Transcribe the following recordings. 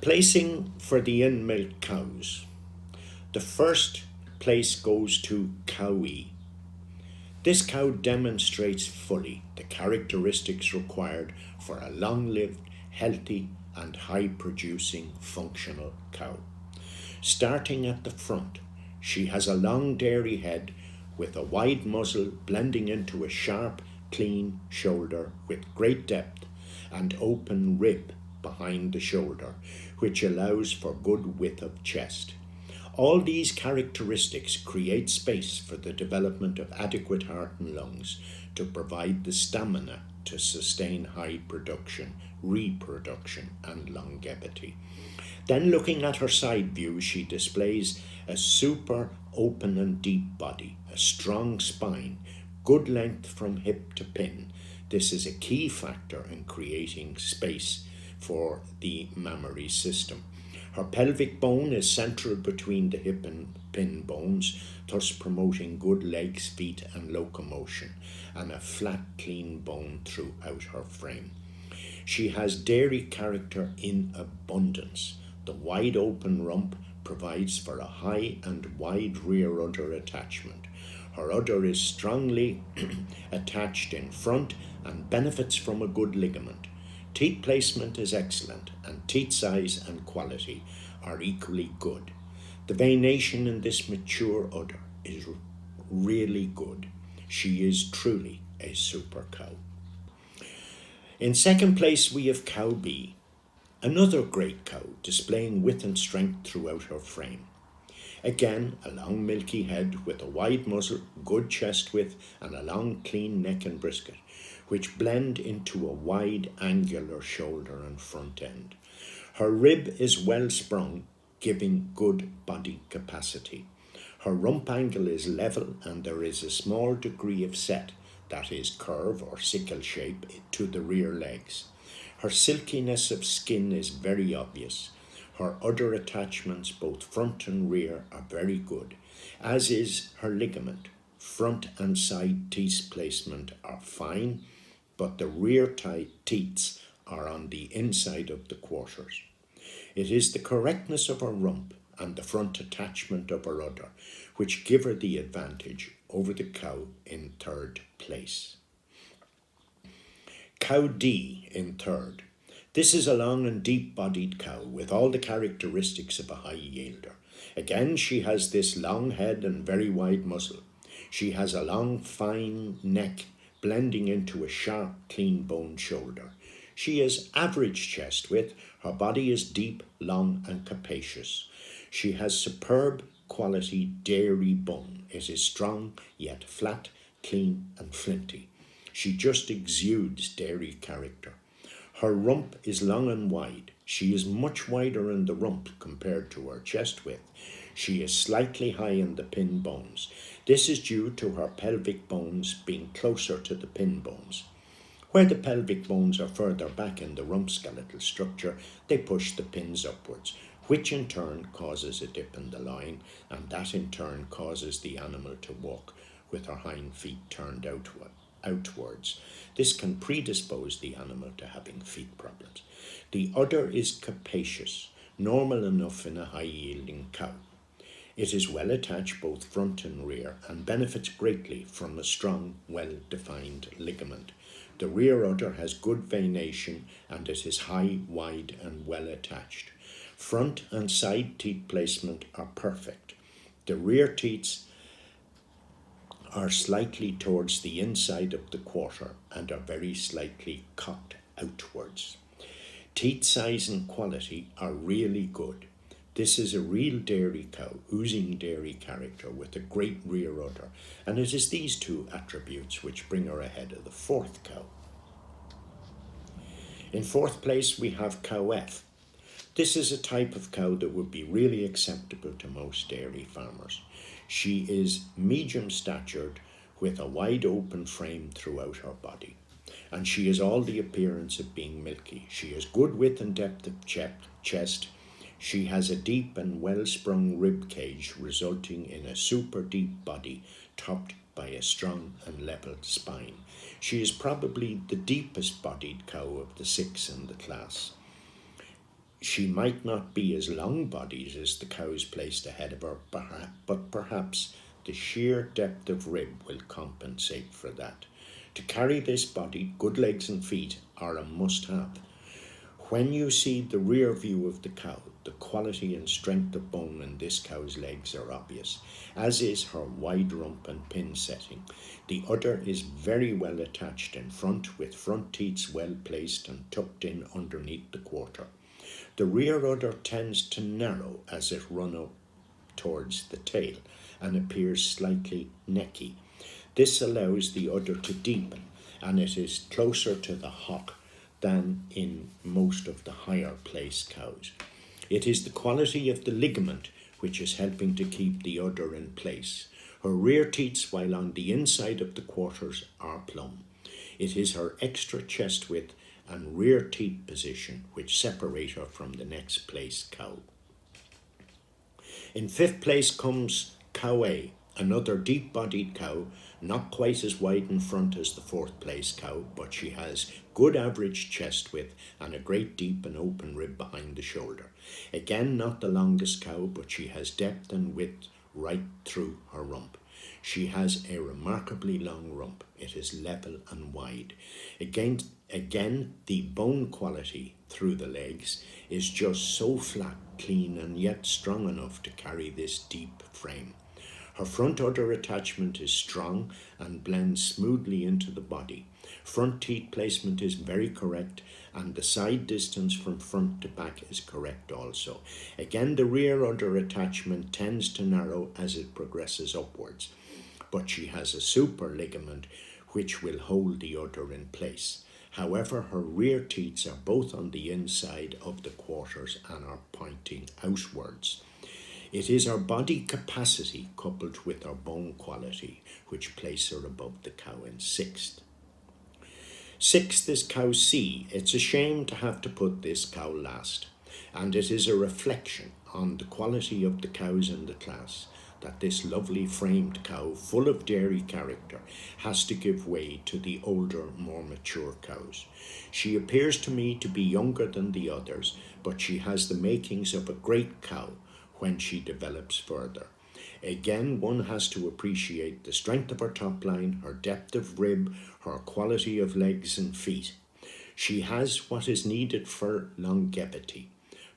Placing for the in-milk cows. The first place goes to Cow E. This cow demonstrates fully the characteristics required for a long-lived, healthy and high-producing functional cow. Starting at the front, she has a long dairy head with a wide muzzle blending into a sharp, clean shoulder with great depth and open rib behind the shoulder, which allows for good width of chest. All these characteristics create space for the development of adequate heart and lungs to provide the stamina to sustain high production, reproduction and longevity. Then looking at her side view, she displays a super open and deep body, a strong spine, good length from hip to pin. This is a key factor in creating space for the mammary system. Her pelvic bone is central between the hip and pin bones, thus promoting good legs, feet and locomotion, and a flat, clean bone throughout her frame. She has dairy character in abundance. The wide open rump provides for a high and wide rear udder attachment. Her udder is strongly attached in front and benefits from a good ligament. Teat placement is excellent and teat size and quality are equally good. The venation in this mature udder is really good. She is truly a super cow. In second place we have Cow B, another great cow displaying width and strength throughout her frame. Again, a long milky head with a wide muzzle, good chest width and a long clean neck and brisket, which blend into a wide angular shoulder and front end. Her rib is well sprung, giving good body capacity. Her rump angle is level and there is a small degree of set, that is curve or sickle shape, to the rear legs. Her silkiness of skin is very obvious. Her udder attachments, both front and rear, are very good, as is her ligament. Front and side teat placement are fine, but the rear teats are on the inside of the quarters. It is the correctness of her rump and the front attachment of her udder which give her the advantage over the cow in third place. Cow D in third. This is a long and deep-bodied cow with all the characteristics of a high yielder. Again, she has this long head and very wide muzzle. She has a long, fine neck blending into a sharp, clean bone shoulder. She has average chest width. Her body is deep, long and capacious. She has superb quality dairy bone. It is strong, yet flat, clean and flinty. She just exudes dairy character. Her rump is long and wide. She is much wider in the rump compared to her chest width. She is slightly high in the pin bones. This is due to her pelvic bones being closer to the pin bones. Where the pelvic bones are further back in the rump skeletal structure, they push the pins upwards, which in turn causes a dip in the line, and that in turn causes the animal to walk with her hind feet turned outwards. This can predispose the animal to having feet problems. The udder is capacious, normal enough in a high-yielding cow. It is well attached both front and rear and benefits greatly from a strong, well-defined ligament. The rear udder has good venation and it is high, wide and well attached. Front and side teat placement are perfect. The rear teats are slightly towards the inside of the quarter and are very slightly cocked outwards. Teat size and quality are really good. This is a real dairy cow, oozing dairy character with a great rear udder, and it is these two attributes which bring her ahead of the fourth cow. In fourth place we have Cow F. This is a type of cow that would be really acceptable to most dairy farmers. She is medium statured with a wide open frame throughout her body, and she has all the appearance of being milky. She has good width and depth of chest. She has a deep and well-sprung rib cage, resulting in a super deep body topped by a strong and level spine. She is probably the deepest bodied cow of the 6 in the class. She might not be as long-bodied as the cows placed ahead of her, but perhaps the sheer depth of rib will compensate for that. To carry this body, good legs and feet are a must-have. When you see the rear view of the cow, the quality and strength of bone in this cow's legs are obvious, as is her wide rump and pin setting. The udder is very well attached in front, with front teats well placed and tucked in underneath the quarter. The rear udder tends to narrow as it runs up towards the tail and appears slightly necky. This allows the udder to deepen, and it is closer to the hock than in most of the higher placed cows. It is the quality of the ligament which is helping to keep the udder in place. Her rear teats, while on the inside of the quarters, are plumb. It is her extra chest width and rear teat position which separate her from the next place cow. In fifth place comes Cow A, another deep-bodied cow, not quite as wide in front as the fourth place cow, but she has good average chest width and a great deep and open rib behind the shoulder. Again, not the longest cow, but she has depth and width right through her rump. She has a remarkably long rump. It is level and wide. Again, the bone quality through the legs is just so flat, clean, and yet strong enough to carry this deep frame. Her front udder attachment is strong and blends smoothly into the body. Front teat placement is very correct, and the side distance from front to back is correct also. Again, the rear udder attachment tends to narrow as it progresses upwards, but she has a super ligament which will hold the udder in place. However, her rear teats are both on the inside of the quarters and are pointing outwards. It is her body capacity coupled with her bone quality which place her above the cow in sixth. Sixth is cow C. It's a shame to have to put this cow last, and it is a reflection on the quality of the cows in the class that this lovely framed cow, full of dairy character, has to give way to the older, more mature cows. She appears to me to be younger than the others, but she has the makings of a great cow when she develops further. Again, one has to appreciate the strength of her top line, her depth of rib, her quality of legs and feet. She has what is needed for longevity.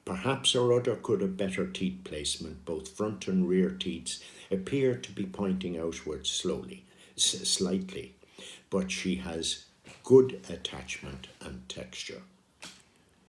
Perhaps her udder could have better teat placement. Both front and rear teats appear to be pointing outwards slightly, but she has good attachment and texture.